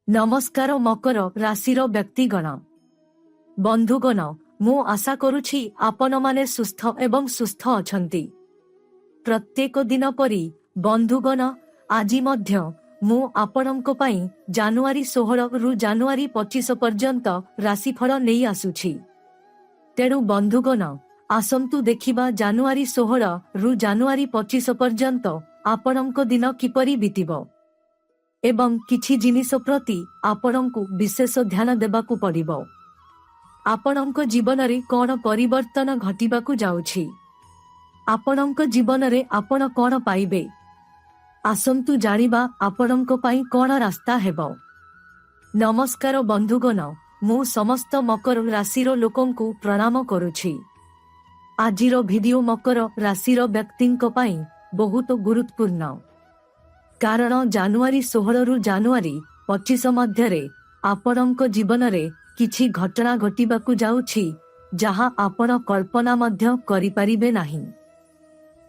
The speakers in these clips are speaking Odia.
नमस्कार मकर राशिर व्यक्तिगण बंधुगण मु आशा करुछि आपण माने सुस्थ एवं सुस्थ अछंती। प्रत्येक दिन परी बंधुगण आजि मध्य मु आपणंक पई जानुआरी 16 रु जानुआरी 25 पर्यंत राशिफल नै आसुछि। तेणु बंधुगण आसंतु देखिबा जानुआरी 16 रु जानुआरी 25 पर्यंत आपणंक दिन किपरि बीतिबो एवं किछि जिनिस प्रति आपणंकु विशेष ध्यान देबाकु पड़िबो। आपणंक जीवन रे कोन परिवर्तन घटिबाकु जाउछि, आपणंक जीवन रे आपण कोन पाइबे, आसंतु जानिबा आपणंक पई कोन रास्ता हेबो। नमस्कार बंधुगण, मु समस्त मकर राशिर लोकंकु प्रणाम करुछि। आजिरो भिडियो मकर राशिर व्यक्तिंक पई बहुत गुरुत्वपूर्ण, कारण जानुआरी 16 रु जानुआरी 25 मध्यरे आपणंक जीवन रे किछि घटना घटिबाकु जाउछि जहा आपण कल्पना मध्य करि परिबे नाही।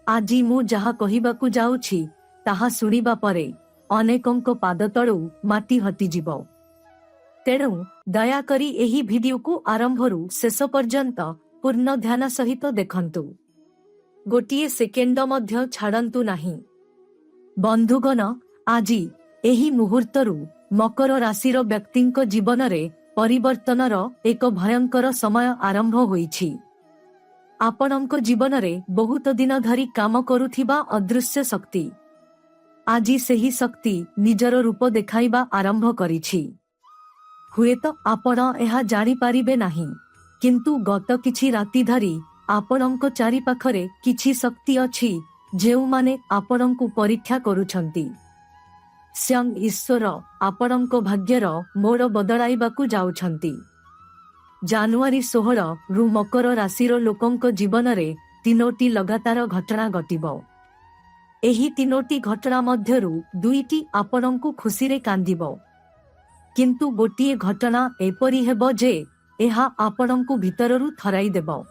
आजि मु जहा कहिबाकु जाउछि ताहा सुनिबा परे अनेकंक पाद तळु माटी हटि जिवो। तेणु दया करी एही भिडियो को आरंभरु शेष पर्यंत पूर्ण ध्यान सहित देखंतु, गोटिए सेकेंड मध्य छाड़ंतु नाही। बंधुगण आजि एही मुहूर्तरु मकर राशिर व्यक्तिंक जीवन रे परिवर्तनर एक भयंकर समय आरंभ होईछि। आपणंक जीवन रे बहुत दिन धरी काम करुथिबा अदृश्य शक्ति आजि सेही शक्ति निजर रूप देखाइबा आरंभ करिछि। हुएत आपण एहा जानि पारिबे नाही, किंतु गत किछि राति धरी आपणंक चारि पाखरे किछि शक्ति अछि जेउमाने आपणंकु परीक्षा करुछंती। स्वयं ईश्वर आपणंक भाग्यर मोड़ बदलाइबाकु जाउछंती। जानुआरी 16 रु मकर राशिर लोकंक जीवन रे तीनोटी लगातार घटना घटिबो। एही तीनोटी घटना मध्यरु दुईटी आपणंकु खुशी रे कांदिबो, किंतु गोटिए घटना एपरि हेबो जे एहा आपणंकु भितररु थराई देबो।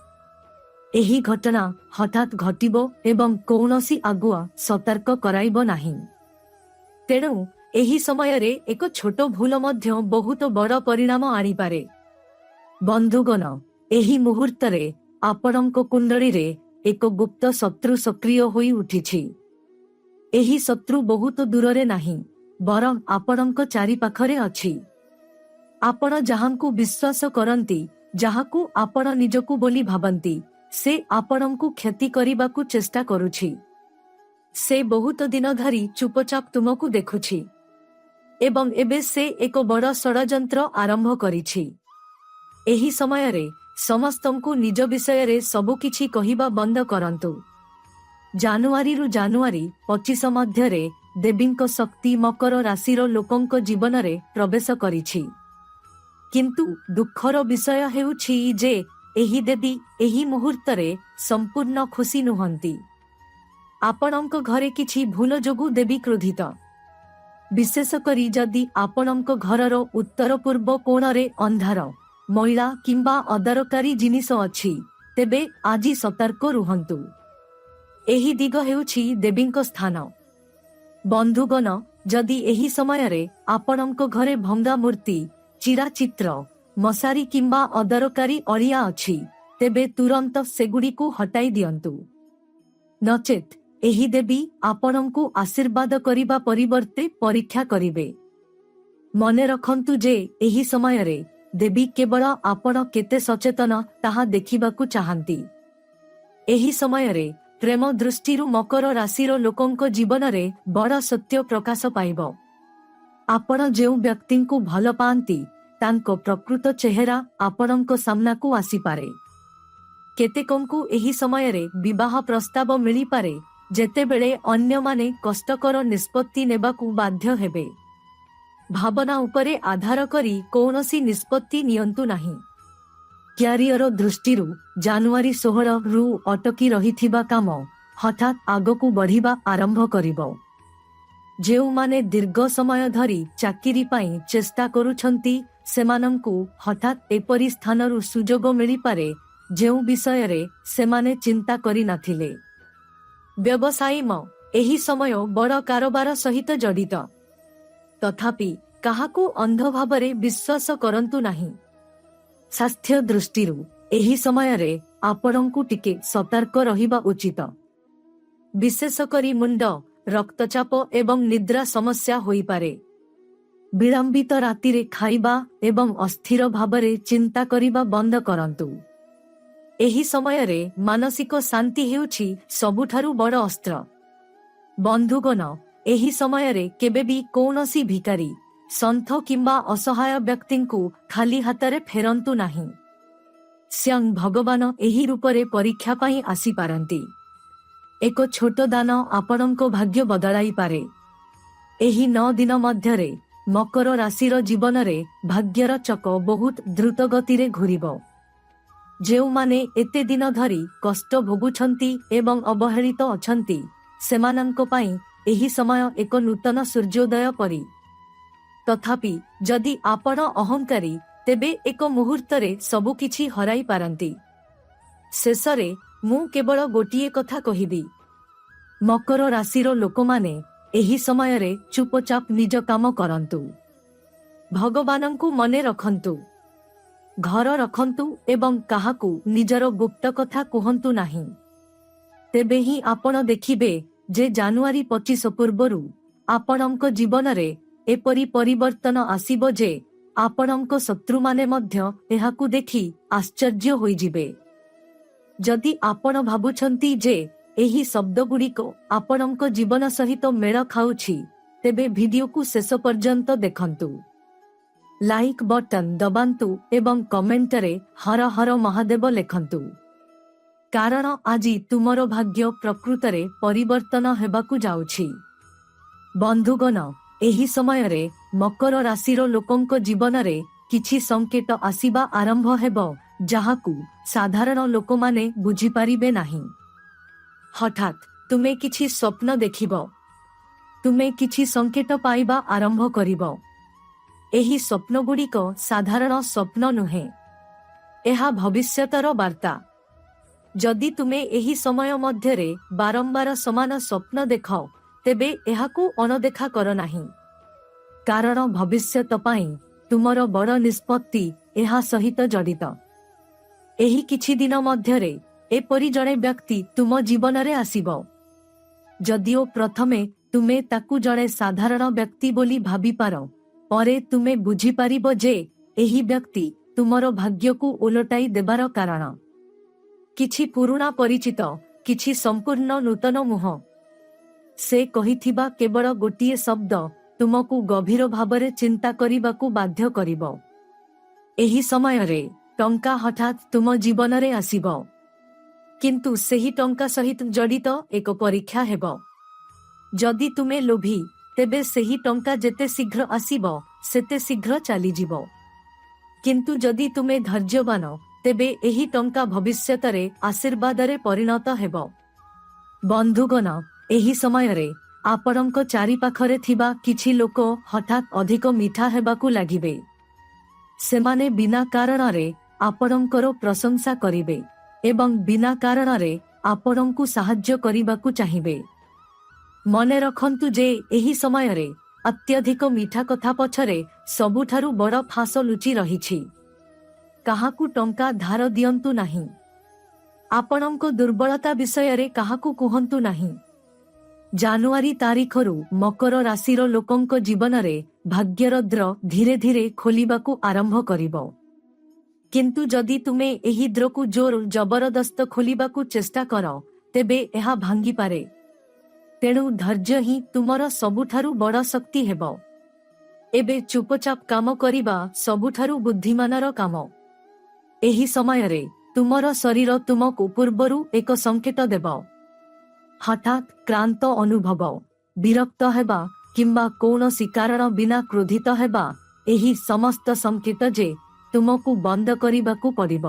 एही घटना हठात घटिबो एवं कौनसी आगुआ सतर्क कराइबो नाही। तेणु एही समय रे एक छोट भूल मध्य बहुत बड़ परिणाम आनी पारे। बंधुगण एही मुहूर्त रे आपणंक कुंडली रे एक गुप्त शत्रु सक्रिय होई उठिछि। एही शत्रु बहुत दूर रे नाही, बरं आपणंक चारि पाखरे अछि। आपण जहांकु विश्वास करंती, जहाकु आपण निजकु बोली भाबंती, से आपणंकु क्षति करिबाकु चेष्टा करुछि। से बहुत दिन धरी चुपचाप तुमकु देखुछि एवं एबे से एक बड़ षड़यंत्र आरंभ करिछि। एही समय रे समस्तंकु निज विषय रे सबु किछि कहिबा बंद करंतु। जानुआरी रु जानुआरी 25 मध्य रे देवींक शक्ति मकर राशिर लोकंक जीवन रे प्रवेश करिछि। किंतु दुखर विषय हेउछि जे एही देवी एही मुहूर्त रे संपूर्ण खुशी नुहंती। आपणंक घरे किछि भूल जोगु देवी क्रोधित, विशेष करी जदि आपणंक घरर उत्तर पूर्व कोण रे अंधार, मैला किंबा अदरकारी जिनिस अछि, तेबे आजि सतर्क रुहंतु। एही दिग हेउछि देवींक स्थान। बंधुगण जदि एही समय रे आपणंक घरे भंगा मूर्ति, चिरा चित्र, मशारी किंबा अदरकारी अलिया अछि, तेबे तुरंत सेगुड़ीकु हटाई दियंतु। नचेत एही देवी आपणंकु आशीर्वाद करिबा परिवर्ते परीक्षा करिबे। मने रखंतु जे एही समय रे देवी केवल आपण केते सचेतन ताहा देखिबाकु चाहंती। एही समय रे प्रेम दृष्टिरु मकर राशिर लोकंक जीवन रे बड़ सत्य प्रकाश पाइबो। आपण जेउ व्यक्तिंकु भल पांती तांको प्रकृत चेहरा आपणंक सामनाकु आसी पारे। केतेकंकु एही समय रे विवाह प्रस्ताव मिली पारे, जेतेबेले अन्य माने कष्टकर निष्पत्ति नेबाकु बाध्य हेबे। भावना उपरे आधार करी कौनसी निष्पत्ति नियंतु नाही। क्यारियर दृष्टिरु जानुआरी 16 रु अटकी रहिथिबा काम हठात आगकु बढ़िबा आरंभ करिबो। जेउ माने दीर्घ समय धरी चाकिरी पाई चेष्टा करुछंती, सेमानंकु हठात एपरी स्थानरु सुजोग मिली पारे जेउ विषय रे सेमाने चिंता करि नाथिले। व्यवसायी एही समय बड़ कारोबार सहित जड़ित, तथापि କାହାକୁ ଅନ୍ଧ ଭାବରେ ବିଶ୍ୱାସ କରନ୍ତୁ ନାହିଁ। ସ୍ୱାସ୍ଥ୍ୟ ଦୃଷ୍ଟିରୁ ଏହି ସମୟରେ ଆପଣଙ୍କୁ ଟିକେ ସତର୍କ ରହିବା ଉଚିତ। ବିଶେଷ କରି ମୁଣ୍ଡ, ରକ୍ତଚାପ ଏବଂ ନିଦ୍ରା ସମସ୍ୟା ହୋଇପାରେ। ବିଳମ୍ବିତ ରାତିରେ ଖାଇବା ଏବଂ ଅସ୍ଥିର ଭାବରେ ଚିନ୍ତା କରିବା ବନ୍ଦ କରନ୍ତୁ। ଏହି ସମୟରେ ମାନସିକ ଶାନ୍ତି ହେଉଛି ସବୁଠାରୁ ବଡ଼ ଅସ୍ତ୍ର। ବନ୍ଧୁଗଣ, ଏହି ସମୟରେ କେବେ ବି କୌଣସି ଭିକାରୀ, ସନ୍ଥ କିମ୍ବା ଅସହାୟ ବ୍ୟକ୍ତିଙ୍କୁ ଖାଲି ହାତରେ ଫେରନ୍ତୁ ନାହିଁ। ସ୍ୱୟଂ ଭଗବାନ ଏହି ରୂପରେ ପରୀକ୍ଷା ପାଇଁ ଆସିପାରନ୍ତି। ଏକ ଛୋଟ ଦାନ ଆପଣଙ୍କ ଭାଗ୍ୟ ବଦଳାଇପାରେ। ଏହି 9 ଦିନ ମଧ୍ୟରେ ମକର ରାଶିର ଜୀବନରେ ଭାଗ୍ୟର ଚକ ବହୁତ ଦ୍ରୁତ ଗତିରେ ଘୂରିବ। ଯେଉଁମାନେ ଏତେ ଦିନ ଧରି କଷ୍ଟ ଭୋଗୁଛନ୍ତି ଏବଂ ଅବହେଳିତ ଅଛନ୍ତି, ସେମାନଙ୍କ ପାଇଁ ଏହି ସମୟ ଏକ ନୂତନ ସୂର୍ଯ୍ୟୋଦୟ ପରି। ତଥାପି ଯଦି ଆପଣ ଅହଙ୍କାରୀ, ତେବେ ଏକ ମୁହୂର୍ତ୍ତରେ ସବୁକିଛି ହରାଇ ପାରନ୍ତି। ଶେଷରେ ମୁଁ କେବଳ ଗୋଟିଏ କଥା କହିବି। ମକର ରାଶିର ଲୋକମାନେ ଏହି ସମୟରେ ଚୁପଚାପ ନିଜ କାମ କରନ୍ତୁ। ଭଗବାନଙ୍କୁ ମନେ ରଖନ୍ତୁ, ଘର ରଖନ୍ତୁ ଏବଂ କାହାକୁ ନିଜର ଗୁପ୍ତ କଥା କୁହନ୍ତୁ ନାହିଁ। ତେବେ ହିଁ ଆପଣ ଦେଖିବେ ଯେ ଜାନୁଆରୀ 25 ପୂର୍ବରୁ ଆପଣଙ୍କ ଜୀବନରେ ଏପରି ପରିବର୍ତ୍ତନ ଆସିବ ଯେ ଆପଣଙ୍କ ଶତ୍ରୁମାନେ ମଧ୍ୟ ଏହାକୁ ଦେଖି ଆଶ୍ଚର୍ଯ୍ୟ ହୋଇଯିବେ। ଯଦି ଆପଣ ଭାବୁଛନ୍ତି ଯେ ଏହି ଶବ୍ଦଗୁଡ଼ିକ ଆପଣଙ୍କ ଜୀବନ ସହିତ ମେଳ ଖାଉଛି, ତେବେ ଭିଡିଓକୁ ଶେଷ ପର୍ଯ୍ୟନ୍ତ ଦେଖନ୍ତୁ। ଲାଇକ୍ ବଟନ୍ ଦବାନ୍ତୁ ଏବଂ କମେଣ୍ଟରେ ହର ହର ମହାଦେବ ଲେଖନ୍ତୁ। କାରଣ ଆଜି ତୁମର ଭାଗ୍ୟ ପ୍ରକୃତରେ ପରିବର୍ତ୍ତନ ହେବାକୁ ଯାଉଛି। ବନ୍ଧୁଗଣ, ଏହି ସମୟରେ ମକର ରାଶିର ଲୋକଙ୍କ ଜୀବନରେ କିଛି ସଂକେତ ଆସିବା ଆରମ୍ଭ ହେବ, ଯାହାକୁ ସାଧାରଣ ଲୋକମାନେ ବୁଝିପାରିବେ ନାହିଁ। ହଠାତ୍ ତୁମେ କିଛି ସ୍ୱପ୍ନ ଦେଖିବ। ତୁମେ କିଛି ସଂକେତ ପାଇବା ଆରମ୍ଭ କରିବ। ଏହି ସ୍ୱପ୍ନଗୁଡ଼ିକ ସାଧାରଣ ସ୍ୱପ୍ନ ନୁହେଁ, ଏହା ଭବିଷ୍ୟତର ବାର୍ତ୍ତା। ଯଦି ତୁମେ ଏହି ସମୟ ମଧ୍ୟରେ ବାରମ୍ବାର ସମାନ ସ୍ୱପ୍ନ ଦେଖ, ତେବେ ଏହାକୁ ଅଣଦେଖା କର ନାହିଁ। କାରଣ ଭବିଷ୍ୟତ ପାଇଁ ତୁମର ବଡ଼ ନିଷ୍ପତ୍ତି ଏହା ସହିତ ଜଡ଼ିତ। ଏହି କିଛି ଦିନ ମଧ୍ୟରେ ଏପରି ଜଣେ ବ୍ୟକ୍ତି ତୁମ ଜୀବନରେ ଆସିବ। ଯଦିଓ ପ୍ରଥମେ ତୁମେ ତାକୁ ଜଣେ ସାଧାରଣ ବ୍ୟକ୍ତି ବୋଲି ଭାବିପାର, ପରେ ତୁମେ ବୁଝିପାରିବ ଯେ ଏହି ବ୍ୟକ୍ତି ତୁମର ଭାଗ୍ୟକୁ ଓଲଟାଇ ଦେବାର କାରଣ। କିଛି ପୁରୁଣା ପରିଚିତ, କିଛି ସମ୍ପୂର୍ଣ୍ଣ ନୂତନ ମୁହଁ। ସେ କହିଥିବା କେବଳ ଗୋଟିଏ ଶବ୍ଦ ତୁମକୁ ଗଭୀର ଭାବରେ ଚିନ୍ତା କରିବାକୁ ବାଧ୍ୟ କରିବ। ଏହି ସମୟରେ ଟଙ୍କା ହଠାତ୍ ତୁମ ଜୀବନରେ ଆସିବ। କିନ୍ତୁ ସେହି ଟଙ୍କା ସହିତ ଜଡ଼ିତ ଏକ ପରୀକ୍ଷା ହେବ। ଯଦି ତୁମେ ଲୋଭୀ, ତେବେ ସେହି ଟଙ୍କା ଯେତେ ଶୀଘ୍ର ଆସିବ, ସେତେ ଶୀଘ୍ର ଚାଲିଯିବ। କିନ୍ତୁ ଯଦି ତୁମେ ଧୈର୍ଯ୍ୟବାନ, ତେବେ ଏହି ଟଙ୍କା ଭବିଷ୍ୟତରେ ଆଶୀର୍ବାଦରେ ପରିଣତ ହେବ। ବନ୍ଧୁଗଣ, ଏହି ସମୟରେ ଆପଣଙ୍କ ଚାରିପାଖରେ ଥିବା କିଛି ଲୋକ ହଠାତ୍ ଅଧିକ ମିଠା ହେବାକୁ ଲାଗିବେ। ସେମାନେ ବିନା କାରଣରେ ଆପଣଙ୍କର ପ୍ରଶଂସା କରିବେ ଏବଂ ବିନା କାରଣରେ ଆପଣଙ୍କୁ ସାହାଯ୍ୟ କରିବାକୁ ଚାହିଁବେ। ମନେ ରଖନ୍ତୁ ଯେ ଏହି ସମୟରେ ଅତ୍ୟଧିକ ମିଠା କଥା ପଛରେ ସବୁଠାରୁ ବଡ଼ ଫାଶ ଲୁଚି ରହିଛି। କାହାକୁ ଟଙ୍କା ଧାର ଦିଅନ୍ତୁ ନାହିଁ। ଆପଣଙ୍କ ଦୁର୍ବଳତା ବିଷୟରେ କାହାକୁ କୁହନ୍ତୁ ନାହିଁ। ଜାନୁଆରୀ ତାରିଖରୁ ମକର ରାଶିର ଲୋକଙ୍କ ଜୀବନରେ ଭାଗ୍ୟର ଦ୍ୱାର ଧୀରେ ଧୀରେ ଖୋଲିବାକୁ ଆରମ୍ଭ କରିବ। କିନ୍ତୁ ଯଦି ତୁମେ ଏହି ଦ୍ୱାରକୁ ଜୋର ଜବରଦସ୍ତ ଖୋଲିବାକୁ ଚେଷ୍ଟା କର, ତେବେ ଏହା ଭାଙ୍ଗିପାରେ। ତେଣୁ ଧୈର୍ଯ୍ୟ ହିଁ ତୁମର ସବୁଠାରୁ ବଡ଼ ଶକ୍ତି ହେବ। ଏବେ ଚୁପଚାପ କାମ କରିବା ସବୁଠାରୁ ବୁଦ୍ଧିମାନର କାମ। ଏହି ସମୟରେ ତୁମର ଶରୀର ତୁମକୁ ପୂର୍ବରୁ ଏକ ସଂକେତ ଦେବ। ହଠାତ୍ କ୍ଳାନ୍ତ ଅନୁଭବ, ବିରକ୍ତ ହେବା କିମ୍ବା କୌଣସି କାରଣ ବିନା କ୍ରୋଧିତ ହେବା, ଏହି ସମସ୍ତ ସଂକେତ ଯେ ତୁମକୁ ବନ୍ଦ କରିବାକୁ ପଡ଼ିବ।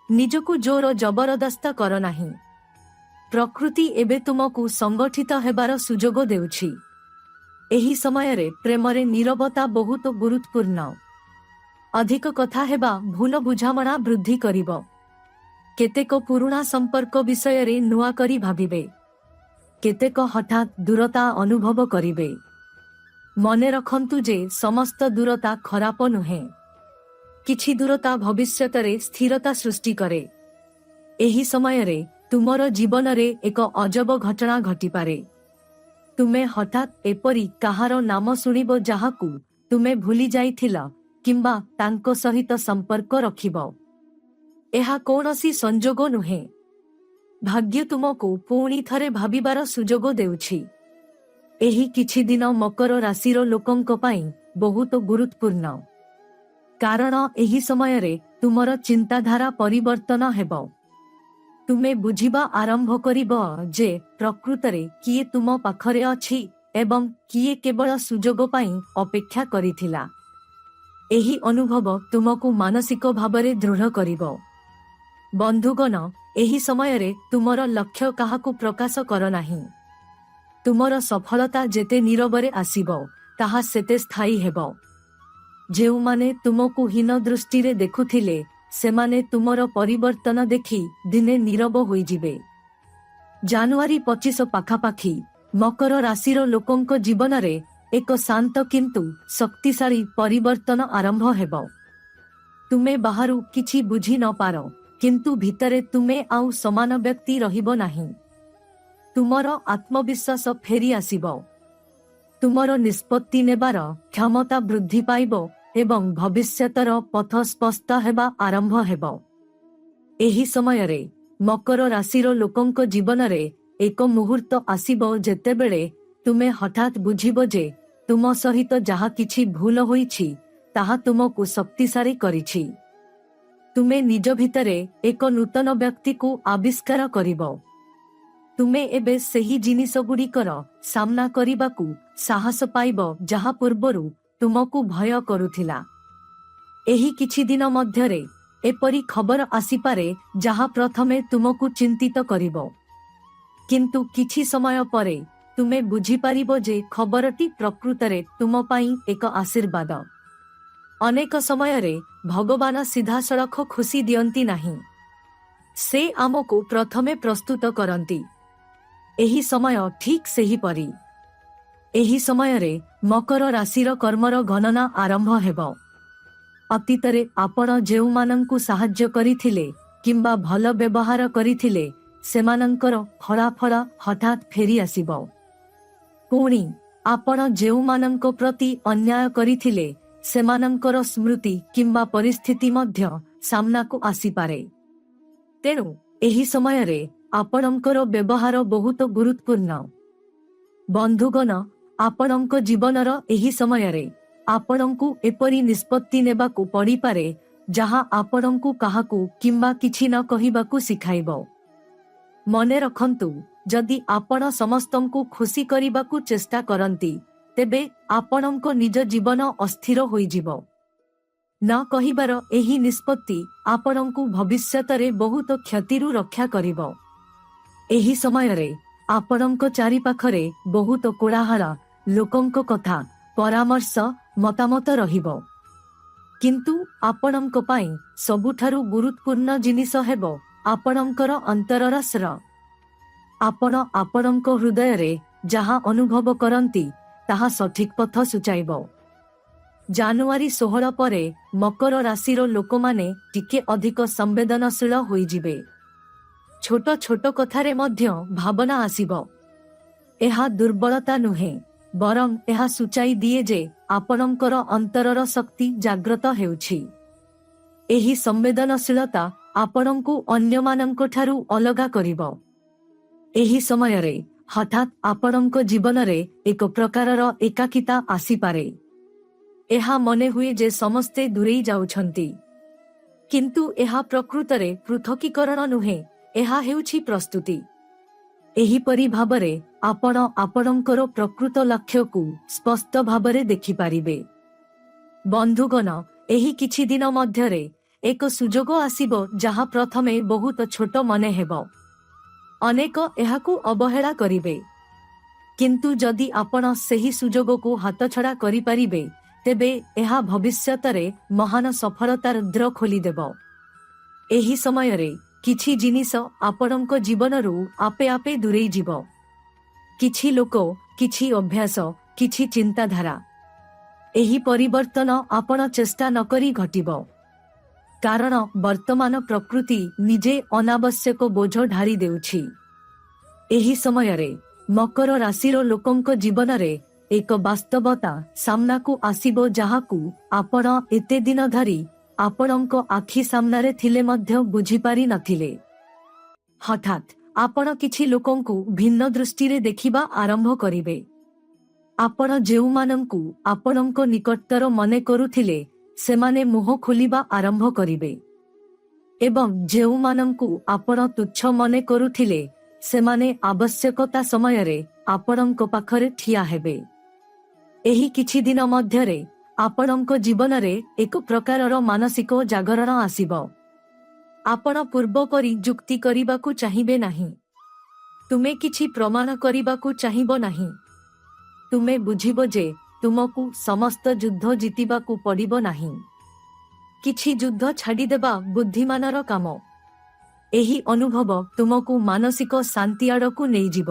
ନିଜକୁ ଜୋର ଜବରଦସ୍ତ କର ନାହିଁ। ପ୍ରକୃତି ଏବେ ତୁମକୁ ସଂଗଠିତ ହେବାର ସୁଯୋଗ ଦେଉଛି। ଏହି ସମୟରେ ପ୍ରେମରେ ନୀରବତା ବହୁତ ଗୁରୁତ୍ୱପୂର୍ଣ୍ଣ। ଅଧିକ କଥା ହେବା ଭୁଲ ବୁଝାମଣା ବୃଦ୍ଧି କରିବ। କେତେକ ପୁରୁଣା ସମ୍ପର୍କ ବିଷୟରେ ନୂଆ କରି ଭାବିବେ। କେତେକ ହଠାତ୍ ଦୂରତା ଅନୁଭବ କରିବେ। ମନେ ରଖନ୍ତୁ ଯେ ସମସ୍ତ ଦୂରତା ଖରାପ ନୁହେଁ। କିଛି ଦୂରତା ଭବିଷ୍ୟତରେ ସ୍ଥିରତା ସୃଷ୍ଟି କରେ। ଏହି ସମୟରେ ତୁମର ଜୀବନରେ ଏକ ଅଜବ ଘଟଣା ଘଟିପାରେ। ତୁମେ ହଠାତ୍ ଏପରି କାହାର ନାମ ଶୁଣିବ ଯାହାକୁ ତୁମେ ଭୁଲି ଯାଇଥିଲ କିମ୍ବା ତାଙ୍କ ସହିତ ସମ୍ପର୍କ ରଖିବ। ଏହା କୌଣସି ସଂଯୋଗ ନୁହେଁ। ଭାଗ୍ୟ ତୁମକୁ ପୁଣି ଥରେ ଭାବିବାର ସୁଯୋଗ ଦେଉଛି। ଏହି କିଛି ଦିନ ମକର ରାଶିର ଲୋକଙ୍କ ପାଇଁ ବହୁତ ଗୁରୁତ୍ୱପୂର୍ଣ୍ଣ, କାରଣ ଏହି ସମୟରେ ତୁମର ଚିନ୍ତାଧାରା ପରିବର୍ତ୍ତନ ହେବ। ତୁମେ ବୁଝିବା ଆରମ୍ଭ କରିବ ଯେ ପ୍ରକୃତରେ କିଏ ତୁମ ପାଖରେ ଅଛି ଏବଂ କିଏ କେବଳ ସୁଯୋଗ ପାଇଁ ଅପେକ୍ଷା କରିଥିଲା। ଏହି ଅନୁଭବ ତୁମକୁ ମାନସିକ ଭାବରେ ଦୃଢ଼ କରିବ। ବନ୍ଧୁଗଣ, ଏହି ସମୟରେ ତୁମର ଲକ୍ଷ୍ୟ କାହାକୁ ପ୍ରକାଶ କର ନାହିଁ। ତୁମର ସଫଳତା ଯେତେ ନୀରବରେ ଆସିବ ତାହା ସେତେ ସ୍ଥାୟୀ ହେବ। ଯେଉଁମାନେ ତୁମକୁ ହୀନ ଦୃଷ୍ଟିରେ ଦେଖୁଥିଲେ ସେମାନେ ତୁମର ପରିବର୍ତ୍ତନ ଦେଖି ଦିନେ ନୀରବ ହୋଇଯିବେ। ଜାନୁଆରୀ 25 ପାଖାପାଖି ମକର ରାଶିର ଲୋକଙ୍କ ଜୀବନରେ ଏକ ଶାନ୍ତ କିନ୍ତୁ ଶକ୍ତିଶାଳୀ ପରିବର୍ତ୍ତନ ଆରମ୍ଭ ହେବ। ତୁମେ ବାହାରୁ କିଛି ବୁଝି ନପାର, କିନ୍ତୁ ଭିତରେ ତୁମେ ଆଉ ସମାନ ବ୍ୟକ୍ତି ରହିବ ନାହିଁ। ତୁମର ଆତ୍ମବିଶ୍ୱାସ ଫେରି ଆସିବ। ତୁମର ନିଷ୍ପତ୍ତି ନେବାର କ୍ଷମତା ବୃଦ୍ଧି ପାଇବ ଏବଂ ଭବିଷ୍ୟତର ପଥ ସ୍ପଷ୍ଟ ହେବା ଆରମ୍ଭ ହେବ। ଏହି ସମୟରେ ମକର ରାଶିର ଲୋକଙ୍କ ଜୀବନରେ ଏକ ମୁହୂର୍ତ୍ତ ଆସିବ ଯେତେବେଳେ ତୁମେ ହଠାତ୍ ବୁଝିବ ଯେ ତୁମ ସହିତ ଯାହା କିଛି ଭୁଲ ହୋଇଛି ତାହା ତୁମକୁ ଶକ୍ତିଶାଳୀ କରିଛି। ତୁମେ ନିଜ ଭିତରେ ଏକ ନୂତନ ବ୍ୟକ୍ତିକୁ ଆବିଷ୍କାର କରିବ। ତୁମେ ଏବେ ସେହି ଜିନିଷଗୁଡ଼ିକର ସାମ୍ନା କରିବାକୁ ସାହସ ପାଇବ ଯାହା ପୂର୍ବରୁ ତୁମକୁ ଭୟ କରୁଥିଲା। ଏହି କିଛି ଦିନ ମଧ୍ୟରେ ଏପରି ଖବର ଆସିପାରେ ଯାହା ପ୍ରଥମେ ତୁମକୁ ଚିନ୍ତିତ କରିବ, କିନ୍ତୁ କିଛି ସମୟ ପରେ ତୁମେ ବୁଝିପାରିବ ଯେ ଖବରଟି ପ୍ରକୃତରେ ତୁମ ପାଇଁ ଏକ ଆଶୀର୍ବାଦ। ଅନେକ ସମୟରେ ଭଗବାନ ସିଧାସଳଖ ଖୁସି ଦିଅନ୍ତି ନାହିଁ, ସେ ଆମକୁ ପ୍ରଥମେ ପ୍ରସ୍ତୁତ କରନ୍ତି। ଏହି ସମୟ ଠିକ୍ ସେହିପରି। ଏହି ସମୟରେ ମକର ରାଶିର କର୍ମର ଗଣନା ଆରମ୍ଭ ହେବ। ଅତୀତରେ ଆପଣ ଯେଉଁମାନଙ୍କୁ ସାହାଯ୍ୟ କରିଥିଲେ କିମ୍ବା ଭଲ ବ୍ୟବହାର କରିଥିଲେ ସେମାନଙ୍କର ଫଳାଫଳ ହଠାତ୍ ଫେରି ଆସିବ। ପୁଣି ଆପଣ ଯେଉଁମାନଙ୍କ ପ୍ରତି ଅନ୍ୟାୟ କରିଥିଲେ ସେମାନଙ୍କର ସ୍ମୃତି କିମ୍ବା ପରିସ୍ଥିତି ମଧ୍ୟ ସାମ୍ନାକୁ ଆସିପାରେ। ତେଣୁ ଏହି ସମୟରେ ଆପଣଙ୍କର ବ୍ୟବହାର ବହୁତ ଗୁରୁତ୍ୱପୂର୍ଣ୍ଣ। ବନ୍ଧୁଗଣ, ଆପଣଙ୍କ ଜୀବନର ଏହି ସମୟରେ ଆପଣଙ୍କୁ ଏପରି ନିଷ୍ପତ୍ତି ନେବାକୁ ପଡ଼ିପାରେ ଯାହା ଆପଣଙ୍କୁ କାହାକୁ କିମ୍ବା କିଛି ନ କହିବାକୁ ଶିଖାଇବ। ମନେ ରଖନ୍ତୁ, ଯଦି ଆପଣ ସମସ୍ତଙ୍କୁ ଖୁସି କରିବାକୁ ଚେଷ୍ଟା କରନ୍ତି ତେବେ ଆପଣଙ୍କ ନିଜ ଜୀବନ ଅସ୍ଥିର ହୋଇଯିବ। ନ କହିବାର ଏହି ନିଷ୍ପତ୍ତି ଆପଣଙ୍କୁ ଭବିଷ୍ୟତରେ ବହୁତ କ୍ଷତିରୁ ରକ୍ଷା କରିବ। ଏହି ସମୟରେ ଆପଣଙ୍କ ଚାରିପାଖରେ ବହୁତ କୋଳାହଳ, ଲୋକଙ୍କ କଥା, ପରାମର୍ଶ, ମତାମତ ରହିବ। କିନ୍ତୁ ଆପଣଙ୍କ ପାଇଁ ସବୁଠାରୁ ଗୁରୁତ୍ୱପୂର୍ଣ୍ଣ ଜିନିଷ ହେବ ଆପଣଙ୍କର ଅନ୍ତରର ସ୍ୱର। ଆପଣ ଆପଣଙ୍କ ହୃଦୟରେ ଯାହା ଅନୁଭବ କରନ୍ତି ତାହା ସଠିକ୍ ପଥ ସୂଚାଇବ। ଜାନୁଆରୀ 16 ପରେ ମକର ରାଶିର ଲୋକମାନେ ଟିକେ ଅଧିକ ସମ୍ବେଦନଶୀଳ ହୋଇଯିବେ। ଛୋଟ ଛୋଟ କଥାରେ ମଧ୍ୟ ଭାବନା ଆସିବ। ଏହା ଦୁର୍ବଳତା ନୁହେଁ, ବରଂ ଏହା ସୂଚାଇ ଦିଏ ଯେ ଆପଣଙ୍କର ଅନ୍ତରର ଶକ୍ତି ଜାଗ୍ରତ ହେଉଛି। ଏହି ସମ୍ବେଦନଶୀଳତା ଆପଣଙ୍କୁ ଅନ୍ୟମାନଙ୍କଠାରୁ ଅଲଗା କରିବ। ଏହି ସମୟରେ ହଠାତ୍ ଆପଣଙ୍କ ଜୀବନରେ ଏକ ପ୍ରକାରର ଏକାକିତା ଆସିପାରେ। ଏହା ମନେ ହୁଏ ଯେ ସମସ୍ତେ ଦୂରେଇ ଯାଉଛନ୍ତି, କିନ୍ତୁ ଏହା ପ୍ରକୃତରେ ପୃଥକୀକରଣ ନୁହେଁ, ଏହା ହେଉଛି ପ୍ରସ୍ତୁତି। ଏହିପରି ଭାବରେ ଆପଣ ଆପଣଙ୍କର ପ୍ରକୃତ ଲକ୍ଷ୍ୟକୁ ସ୍ପଷ୍ଟ ଭାବରେ ଦେଖିପାରିବେ। ବନ୍ଧୁଗଣ, ଏହି କିଛି ଦିନ ମଧ୍ୟରେ ଏକ ସୁଯୋଗ ଆସିବ ଯାହା ପ୍ରଥମେ ବହୁତ ଛୋଟ ମନେ ହେବ। ଅନେକ ଏହାକୁ ଅବହେଳା କରିବେ, କିନ୍ତୁ ଯଦି ଆପଣ ସେହି ସୁଯୋଗକୁ ହାତଛଡ଼ା କରିପାରିବେ ତେବେ ଏହା ଭବିଷ୍ୟତରେ ମହାନ ସଫଳତାର ଦ୍ୱାର ଖୋଲିଦେବ। ଏହି ସମୟରେ କିଛି ଜିନିଷ ଆପଣଙ୍କ ଜୀବନରୁ ଆପେ ଆପେ ଦୂରେଇ ଯିବ। କିଛି ଲୋକ, କିଛି ଅଭ୍ୟାସ, କିଛି ଚିନ୍ତାଧାରା। ଏହି ପରିବର୍ତ୍ତନ ଆପଣ ଚେଷ୍ଟା ନକରି ଘଟିବ। କାରଣ ବର୍ତ୍ତମାନ ପ୍ରକୃତି ନିଜେ ଅନାବଶ୍ୟକ ବୋଝ ଢାଳି ଦେଉଛି। ଏହି ସମୟରେ ମକର ରାଶିର ଲୋକଙ୍କ ଜୀବନରେ ଏକ ବାସ୍ତବତା ସାମ୍ନାକୁ ଆସିବ, ଯାହାକୁ ଆପଣ ଏତେ ଦିନ ଧରି ଆପଣଙ୍କ ଆଖି ସାମ୍ନାରେ ଥିଲେ ମଧ୍ୟ ବୁଝିପାରି ନଥିଲେ। ହଠାତ୍ ଆପଣ କିଛି ଲୋକଙ୍କୁ ଭିନ୍ନ ଦୃଷ୍ଟିରେ ଦେଖିବା ଆରମ୍ଭ କରିବେ। ଆପଣ ଯେଉଁମାନଙ୍କୁ ଆପଣଙ୍କ ନିକଟତର ମନେ କରୁଥିଲେ ସେମାନେ ମୁହଁ ଖୋଲିବା ଆରମ୍ଭ କରିବେ ଏବଂ ଯେଉଁମାନଙ୍କୁ ଆପଣ ତୁଚ୍ଛ ମନେ କରୁଥିଲେ ସେମାନେ ଆବଶ୍ୟକତା ସମୟରେ ଆପଣଙ୍କ ପାଖରେ ଠିଆ ହେବେ। ଏହି କିଛି ଦିନ ମଧ୍ୟରେ ଆପଣଙ୍କ ଜୀବନରେ ଏକ ପ୍ରକାରର ମାନସିକ ଜାଗରଣ ଆସିବ। ଆପଣ ପୂର୍ବ ପରି ଯୁକ୍ତି କରିବାକୁ ଚାହିଁବେ ନାହିଁ। ତୁମେ କିଛି ପ୍ରମାଣ କରିବାକୁ ଚାହିଁବ ନାହିଁ। ତୁମେ ବୁଝିବ ଯେ ତୁମକୁ ସମସ୍ତ ଯୁଦ୍ଧ ଜିତିବାକୁ ପଡ଼ିବ ନାହିଁ। କିଛି ଯୁଦ୍ଧ ଛାଡ଼ିଦେବା ବୁଦ୍ଧିମାନର କାମ। ଏହି ଅନୁଭବ ତୁମକୁ ମାନସିକ ଶାନ୍ତି ଆଡ଼କୁ ନେଇଯିବ।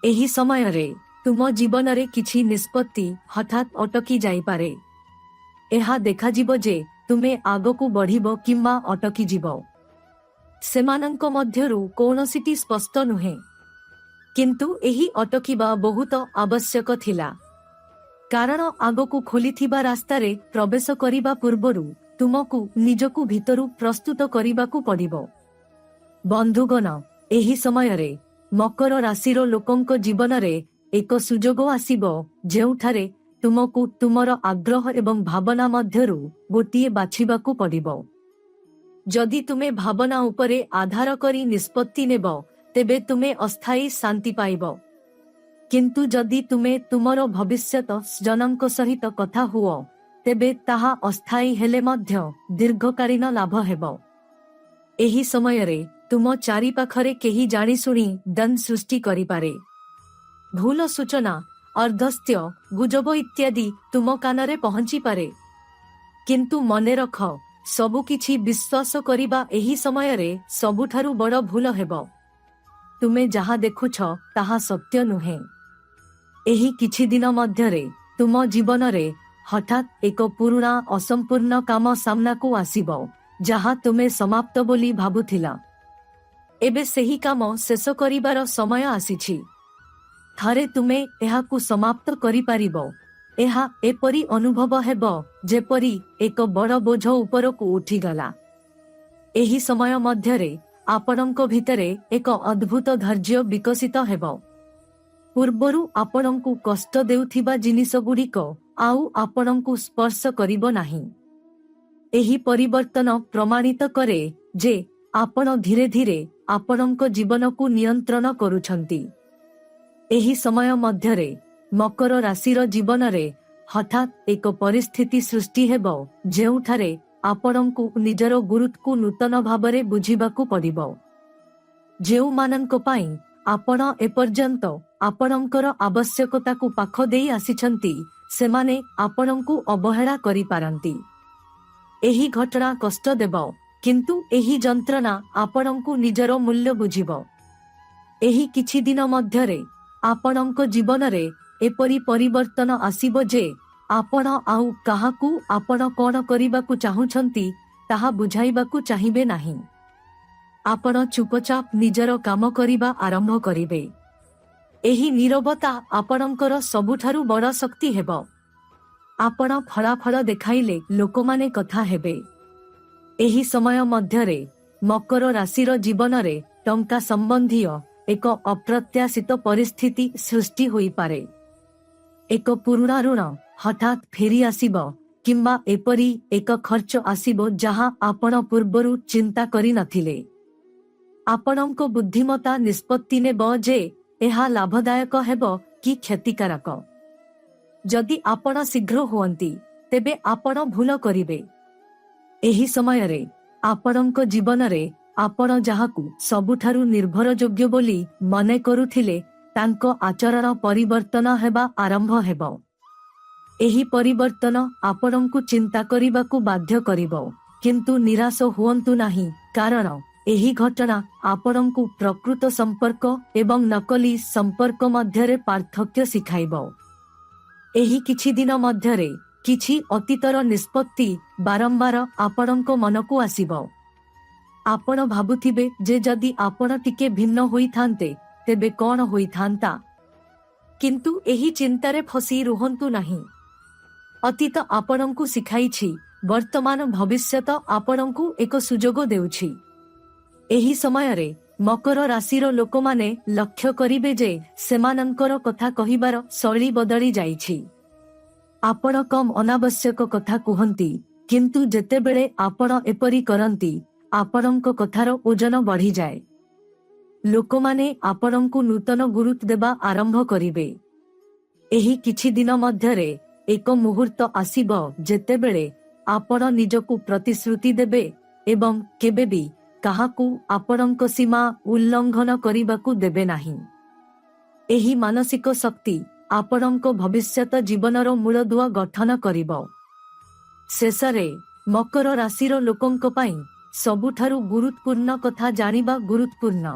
ଏହି ସମୟରେ ତୁମ ଜୀବନରେ କିଛି ନିଷ୍ପତ୍ତି ହଠାତ୍ ଅଟକି ଯାଇପାରେ। ଏହା ଦେଖାଯିବ ଯେ ତୁମେ ଆଗକୁ ବଢ଼ିବ କିମ୍ବା ଅଟକିଯିବ। ସେମାନଙ୍କ ମଧ୍ୟରୁ କୌଣସିଟି ସ୍ପଷ୍ଟ ନୁହେଁ, କିନ୍ତୁ ଏହି ଅଟକିବା ବହୁତ ଆବଶ୍ୟକ ଥିଲା। କାରଣ ଆଗକୁ ଖୋଲିଥିବା ରାସ୍ତାରେ ପ୍ରବେଶ କରିବା ପୂର୍ବରୁ ତୁମକୁ ନିଜକୁ ଭିତରୁ ପ୍ରସ୍ତୁତ କରିବାକୁ ପଡ଼ିବ। ବନ୍ଧୁଗଣ, ଏହି ସମୟରେ ମକର ରାଶିର ଲୋକଙ୍କ ଜୀବନରେ ଏକ ସୁଯୋଗ ଆସିବ, ଯେଉଁଠାରେ ତୁମକୁ ତୁମର ଆଗ୍ରହ ଏବଂ ଭାବନା ମଧ୍ୟରୁ ଗୋଟିଏ ବାଛିବାକୁ ପଡ଼ିବ। ଯଦି ତୁମେ ଭାବନା ଉପରେ ଆଧାର କରି ନିଷ୍ପତ୍ତି ନେବ ତେବେ ତୁମେ ଅସ୍ଥାୟୀ ଶାନ୍ତି ପାଇବ। କିନ୍ତୁ ଯଦି ତୁମେ ତୁମର ଭବିଷ୍ୟତ ଜନଙ୍କ ସହିତ କଥା ହୁଅ ତେବେ ତାହା ଅସ୍ଥାୟୀ ହେଲେ ମଧ୍ୟ ଦୀର୍ଘକାଳୀନ ଲାଭ ହେବ। ଏହି ସମୟରେ ତୁମ ଚାରିପାଖରେ କେହି ଜାଣିଶୁଣି ଦନ୍ ସୃଷ୍ଟି କରିପାରେ। ଭୁଲ ସୂଚନା, ଅର୍ଦ୍ଧସ୍ତ୍ୟ, ଗୁଜବ ଇତ୍ୟାଦି ତୁମ କାନରେ ପହଞ୍ଚିପାରେ। କିନ୍ତୁ ମନେ ରଖ, ସବୁକିଛି ବିଶ୍ୱାସ କରିବା ଏହି ସମୟରେ ସବୁଠାରୁ ବଡ଼ ଭୁଲ ହେବ। ତୁମେ ଯାହା ଦେଖୁଛ ତାହା ସତ୍ୟ ନୁହେଁ। ଏହି କିଛି ଦିନ ମଧ୍ୟରେ ତୁମ ଜୀବନରେ ହଠାତ୍ ଏକ ପୁରୁଣା ଅସମ୍ପୂର୍ଣ୍ଣ କାମ ସାମ୍ନାକୁ ଆସିବ, ଯାହା ତୁମେ ସମାପ୍ତ ବୋଲି ଭାବୁଥିଲ। ଏବେ ସେହି କାମ ଶେଷ କରିବାର ସମୟ ଆସିଛି। ଥରେ ତୁମେ ଏହାକୁ ସମାପ୍ତ କରିପାରିବ, ଏହା ଏପରି ଅନୁଭବ ହେବ ଯେପରି ଏକ ବଡ଼ ବୋଝ ଉପରକୁ ଉଠିଗଲା। ଏହି ସମୟ ମଧ୍ୟରେ ଆପଣଙ୍କ ଭିତରେ ଏକ ଅଦ୍ଭୁତ ଧୈର୍ଯ୍ୟ ବିକଶିତ ହେବ। ପୂର୍ବରୁ ଆପଣଙ୍କୁ କଷ୍ଟ ଦେଉଥିବା ଜିନିଷଗୁଡ଼ିକ ଆଉ ଆପଣଙ୍କୁ ସ୍ପର୍ଶ କରିବ ନାହିଁ। ଏହି ପରିବର୍ତ୍ତନ ପ୍ରମାଣିତ କରେ ଯେ ଆପଣ ଧୀରେ ଧୀରେ ଆପଣଙ୍କ ଜୀବନକୁ ନିୟନ୍ତ୍ରଣ କରୁଛନ୍ତି। ଏହି ସମୟ ମଧ୍ୟରେ ମକର ରାଶିର ଜୀବନରେ ହଠାତ୍ ଏକ ପରିସ୍ଥିତି ସୃଷ୍ଟି ହେବ, ଯେଉଁଠାରେ ଆପଣଙ୍କୁ ନିଜର ଗୁରୁତ୍ୱକୁ ନୂତନ ଭାବରେ ବୁଝିବାକୁ ପଡ଼ିବ। ଯେଉଁମାନଙ୍କ ପାଇଁ ଆପଣ ଏପର୍ଯ୍ୟନ୍ତ ଆପଣଙ୍କର ଆବଶ୍ୟକତାକୁ ପାଖ ଦେଇ ଆସିଛନ୍ତି ସେମାନେ ଆପଣଙ୍କୁ ଅବହେଳା କରିପାରନ୍ତି। ଏହି ଘଟଣା କଷ୍ଟ ଦେବ, କିନ୍ତୁ ଏହି ଯନ୍ତ୍ରଣା ଆପଣଙ୍କୁ ନିଜର ମୂଲ୍ୟ ବୁଝିବ। ଏହି କିଛି ଦିନ ମଧ୍ୟରେ ଆପଣଙ୍କ ଜୀବନରେ ଏପରି ପରିବର୍ତ୍ତନ ଆସିବ ଯେ ଆପଣ ଆଉ କାହାକୁ ଆପଣ କ'ଣ କରିବାକୁ ଚାହୁଁଛନ୍ତି ତାହା ବୁଝାଇବାକୁ ଚାହିଁବେ ନାହିଁ। ଆପଣ ଚୁପଚାପ ନିଜର କାମ କରିବା ଆରମ୍ଭ କରିବେ। ଏହି ନୀରବତା ଆପଣଙ୍କର ସବୁଠାରୁ ବଡ଼ ଶକ୍ତି ହେବ। ଆପଣ ଫଳାଫଳ ଦେଖାଇଲେ ଲୋକମାନେ କଥା ହେବେ। ଏହି ସମୟ ମଧ୍ୟରେ ମକର ରାଶିର ଜୀବନରେ ଟଙ୍କା ସମ୍ବନ୍ଧୀୟ ଏକ ଅପ୍ରତ୍ୟାଶିତ ପରିସ୍ଥିତି ସୃଷ୍ଟି ହୋଇପାରେ। ଏକ ପୁରୁଣା ଋଣ ହଠାତ୍ ଫେରି ଆସିବ କିମ୍ବା ଏପରି ଏକ ଖର୍ଚ୍ଚ ଆସିବ ଯାହା ଆପଣ ପୂର୍ବରୁ ଚିନ୍ତା କରିନଥିଲେ। ଆପଣଙ୍କ ବୁଦ୍ଧିମତା ନିଷ୍ପତ୍ତି ନେବ ଯେ ଏହା ଲାଭଦାୟକ ହେବ କି କ୍ଷତିକାରକ। ଯଦି ଆପଣ ଶୀଘ୍ର ହୁଅନ୍ତି ତେବେ ଆପଣ ଭୁଲ କରିବେ। ଏହି ସମୟରେ ଆପଣଙ୍କ ଜୀବନରେ ଆପଣ ଯାହାକୁ ସବୁଠାରୁ ନିର୍ଭରଯୋଗ୍ୟ ବୋଲି ମନେ କରୁଥିଲେ ତାଙ୍କ ଆଚରଣ ପରିବର୍ତ୍ତନ ହେବା ଆରମ୍ଭ ହେବ। ଏହି ପରିବର୍ତ୍ତନ ଆପଣଙ୍କୁ ଚିନ୍ତା କରିବାକୁ ବାଧ୍ୟ କରିବ, କିନ୍ତୁ ନିରାଶ ହୁଅନ୍ତୁ ନାହିଁ, କାରଣ ଏହି ଘଟଣା ଆପଣଙ୍କୁ ପ୍ରକୃତ ସମ୍ପର୍କ ଏବଂ ନକଲି ସମ୍ପର୍କ ମଧ୍ୟରେ ପାର୍ଥକ୍ୟ ଶିଖାଇବ। ଏହି କିଛି ଦିନ ମଧ୍ୟରେ କିଛି ଅତୀତର ନିଷ୍ପତ୍ତି ବାରମ୍ବାର ଆପଣଙ୍କ ମନକୁ ଆସିବ। ଆପଣ ଭାବୁଥିବେ ଯେ ଯଦି ଆପଣ ଟିକେ ଭିନ୍ନ ହୋଇଥାନ୍ତେ ତେବେ କ'ଣ ହୋଇଥାନ୍ତା। କିନ୍ତୁ ଏହି ଚିନ୍ତାରେ ଫସି ରୁହନ୍ତୁ ନାହିଁ। ଅତୀତ ଆପଣଙ୍କୁ ଶିଖାଇଛି, ବର୍ତ୍ତମାନ ଭବିଷ୍ୟତ ଆପଣଙ୍କୁ ଏକ ସୁଯୋଗ ଦେଉଛି। ଏହି ସମୟରେ ମକର ରାଶିର ଲୋକମାନେ ଲକ୍ଷ୍ୟ କରିବେ ଯେ ସେମାନଙ୍କର କଥା କହିବାର ଶୈଳୀ ବଦଳି ଯାଇଛି। ଆପଣ କମ୍ ଅନାବଶ୍ୟକ କଥା କୁହନ୍ତି, କିନ୍ତୁ ଯେତେବେଳେ ଆପଣ ଏପରି କରନ୍ତି ଆପଣଙ୍କ କଥାର ଓଜନ ବଢ଼ିଯାଏ। ଲୋକମାନେ ଆପଣଙ୍କୁ ନୂତନ ଗୁରୁତ୍ୱ ଦେବା ଆରମ୍ଭ କରିବେ। ଏହି କିଛି ଦିନ ମଧ୍ୟରେ ଏକ ମୁହୂର୍ତ୍ତ ଆସିବ ଯେତେବେଳେ ଆପଣ ନିଜକୁ ପ୍ରତିଶ୍ରୁତି ଦେବେ ଏବଂ କେବେ ବି କାହାକୁ ଆପଣଙ୍କ ସୀମା ଉଲ୍ଲଙ୍ଘନ କରିବାକୁ ଦେବେ ନାହିଁ। ଏହି ମାନସିକ ଶକ୍ତି ଆପଣଙ୍କ ଭବିଷ୍ୟତ ଜୀବନର ମୂଳଦୁଆ ଗଠନ କରିବ। ଶେଷରେ ମକର ରାଶିର ଲୋକଙ୍କ ପାଇଁ ସବୁଠାରୁ ଗୁରୁତ୍ୱପୂର୍ଣ୍ଣ କଥା ଜାଣିବା ଗୁରୁତ୍ୱପୂର୍ଣ୍ଣ।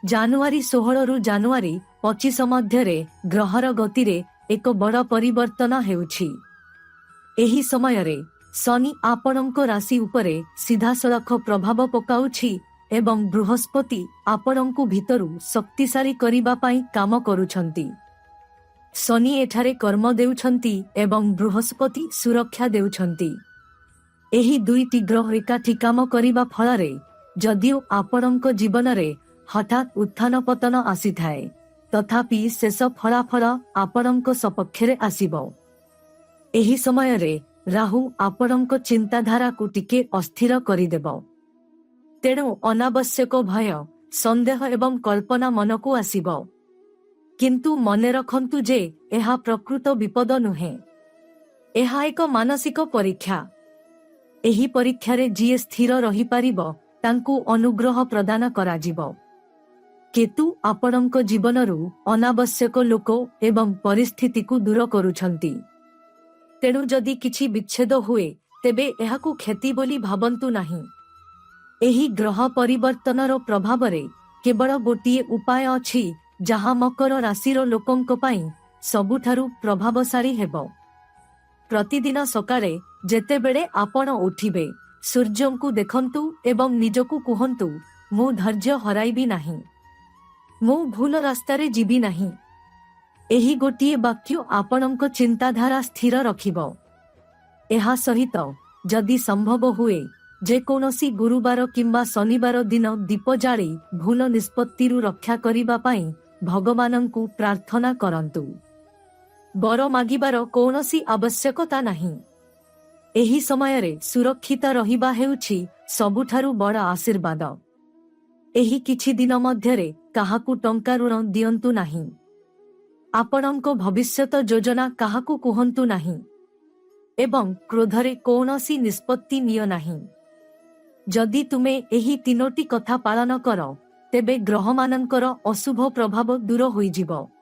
ଜାନୁଆରୀ 16 ରୁ ଜାନୁଆରୀ 25 ମଧ୍ୟରେ ଗ୍ରହର ଗତିରେ ଏକ ବଡ଼ ପରିବର୍ତ୍ତନ ହେଉଛି। ଏହି ସମୟରେ ଶନି ଆପଣଙ୍କ ରାଶି ଉପରେ ସିଧାସଳଖ ପ୍ରଭାବ ପକାଉଛି ଏବଂ ବୃହସ୍ପତି ଆପଣଙ୍କୁ ଭିତରୁ ଶକ୍ତିଶାଳୀ କରିବା ପାଇଁ କାମ କରୁଛନ୍ତି। ଶନି ଏଠାରେ କର୍ମ ଦେଉଛନ୍ତି ଏବଂ ବୃହସ୍ପତି ସୁରକ୍ଷା ଦେଉଛନ୍ତି। ଏହି ଦୁଇଟି ଗ୍ରହ ଏକାଠି କାମ କରିବା ଫଳରେ ଯଦିଓ ଆପଣଙ୍କ ଜୀବନରେ ହଠାତ୍ ଉତ୍ଥାନ ପତନ ଆସିଥାଏ, ତଥାପି ଶେଷ ଫଳାଫଳ ଆପଣଙ୍କ ସପକ୍ଷରେ ଆସିବ। ଏହି ସମୟରେ ରାହୁ ଆପଣଙ୍କ ଚିନ୍ତାଧାରାକୁ ଟିକେ ଅସ୍ଥିର କରିଦେବ। ତେଣୁ ଅନାବଶ୍ୟକ ଭୟ, ସନ୍ଦେହ ଏବଂ କଳ୍ପନା ମନକୁ ଆସିବ। କିନ୍ତୁ ମନେ ରଖନ୍ତୁ ଯେ ଏହା ପ୍ରକୃତ ବିପଦ ନୁହେଁ। ଏହା ଏକ ମାନସିକ ପରୀକ୍ଷା। ଏହି ପରୀକ୍ଷାରେ ଯିଏ ସ୍ଥିର ରହିପାରିବ ତାଙ୍କୁ ଅନୁଗ୍ରହ ପ୍ରଦାନ କରାଯିବ। କେତୁ ଆପଣଙ୍କ ଜୀବନରୁ ଅନାବଶ୍ୟକ ଲୋକ ଏବଂ ପରିସ୍ଥିତିକୁ ଦୂର କରୁଛନ୍ତି। ତେଣୁ ଯଦି କିଛି ବିଚ୍ଛେଦ ହୁଏ ତେବେ ଏହାକୁ କ୍ଷତି ବୋଲି ଭାବନ୍ତୁ ନାହିଁ। ଏହି ଗ୍ରହ ପରିବର୍ତ୍ତନର ପ୍ରଭାବରେ କେବଳ ଗୋଟିଏ ଉପାୟ ଅଛି ଯାହା ମକର ରାଶିର ଲୋକଙ୍କ ପାଇଁ ସବୁଠାରୁ ପ୍ରଭାବଶାଳୀ ହେବ। ପ୍ରତିଦିନ ସକାଳେ ଯେତେବେଳେ ଆପଣ ଉଠିବେ, ସୂର୍ଯ୍ୟଙ୍କୁ ଦେଖନ୍ତୁ ଏବଂ ନିଜକୁ କୁହନ୍ତୁ, ମୁଁ ଧୈର୍ଯ୍ୟ ହରାଇବି ନାହିଁ। ମୁଁ ଭୁଲ ରାସ୍ତାରେ ଯିବି ନାହିଁ। ଏହି ଗୋଟିଏ ବାକ୍ୟ ଆପଣଙ୍କ ଚିନ୍ତାଧାରା ସ୍ଥିର ରଖିବ। ଏହା ସହିତ ଯଦି ସମ୍ଭବ ହୁଏ ଯେକୌଣସି ଗୁରୁବାର କିମ୍ବା ଶନିବାର ଦିନ ଦୀପ ଜାଳି ଭୁଲ ନିଷ୍ପତ୍ତିରୁ ରକ୍ଷା କରିବା ପାଇଁ ଭଗବାନଙ୍କୁ ପ୍ରାର୍ଥନା କରନ୍ତୁ। ବର ମାଗିବାର କୌଣସି ଆବଶ୍ୟକତା ନାହିଁ। ଏହି ସମୟରେ ସୁରକ୍ଷିତ ରହିବା ହେଉଛି ସବୁଠାରୁ ବଡ଼ ଆଶୀର୍ବାଦ। ଏହି କିଛି ଦିନ ମଧ୍ୟରେ କାହାକୁ ଟଙ୍କା ଋଣ ଦିଅନ୍ତୁ ନାହିଁ। ଆପଣଙ୍କ ଭବିଷ୍ୟତ ଯୋଜନା କାହାକୁ କୁହନ୍ତୁ ନାହିଁ ଏବଂ କ୍ରୋଧରେ କୌଣସି ନିଷ୍ପତ୍ତି ନିଅ ନାହିଁ। ଯଦି ତୁମେ ଏହି ତିନୋଟି କଥା ପାଳନ କର ତେବେ ଗ୍ରହମାନଙ୍କର ଅଶୁଭ ପ୍ରଭାବ ଦୂର ହୋଇଯିବ।